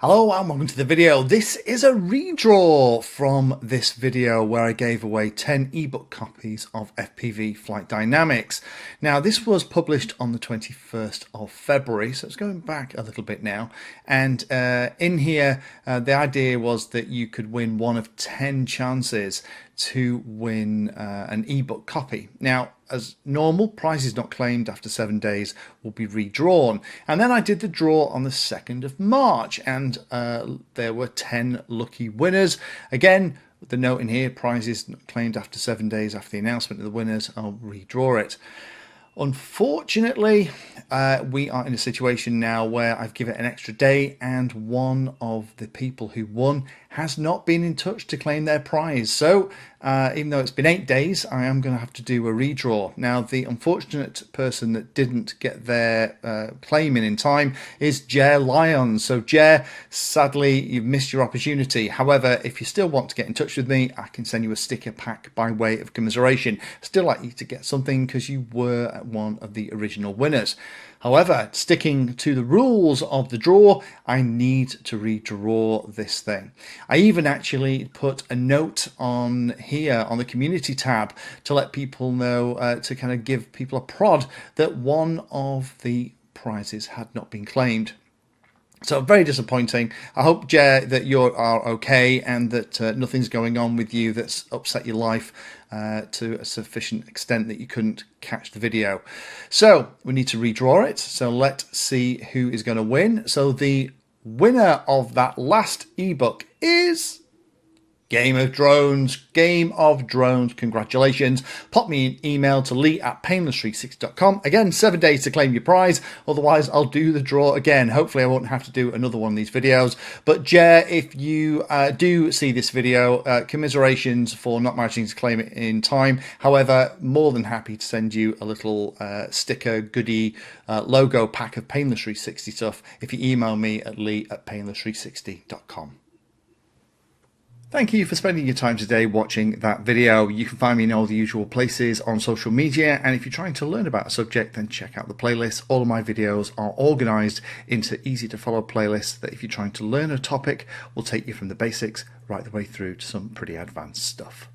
Hello and welcome to the video. This is a redraw from this video where I gave away 10 ebook copies of FPV Flight Dynamics. Now this was published on the 21st of February, so it's going back a little bit now. And in here, the idea was that you could win one of 10 chances to win an ebook copy. Now, as normal, prizes not claimed after 7 days will be redrawn. And then I did the draw on the 2nd of March and there were 10 lucky winners. Again, the note in here, prizes not claimed after 7 days after the announcement of the winners, I'll redraw it. Unfortunately, we are in a situation now where I've given it an extra day and one of the people who won has not been in touch to claim their prize. So even though it's been 8 days, I am going to have to do a redraw. Now, the unfortunate person that didn't get their claim in time is Jer Lyons. So Jer, sadly, you've missed your opportunity. However, if you still want to get in touch with me, I can send you a sticker pack by way of commiseration. Still like you to get something because you were one of the original winners. However, sticking to the rules of the draw, I need to redraw this thing. I even actually put a note on here on the community tab to let people know, to kind of give people a prod that one of the prizes had not been claimed. So very disappointing. I hope, Jer, that you are okay and that nothing's going on with you that's upset your life to a sufficient extent that you couldn't catch the video. So we need to redraw it. So let's see who is going to win. So the winner of that last ebook is Game of Drones. Game of Drones, congratulations. Pop me an email to lee@painless360.com. Again, 7 days to claim your prize. Otherwise, I'll do the draw again. Hopefully, I won't have to do another one of these videos. But Jer, if you do see this video, commiserations for not managing to claim it in time. However, more than happy to send you a little sticker, goodie, logo pack of Painless 360 stuff if you email me at lee@painless360.com. Thank you for spending your time today watching that video. You can find me in all the usual places on social media, and if you're trying to learn about a subject, then check out the playlist. All of my videos are organized into easy to follow playlists that if you're trying to learn a topic will take you from the basics right the way through to some pretty advanced stuff.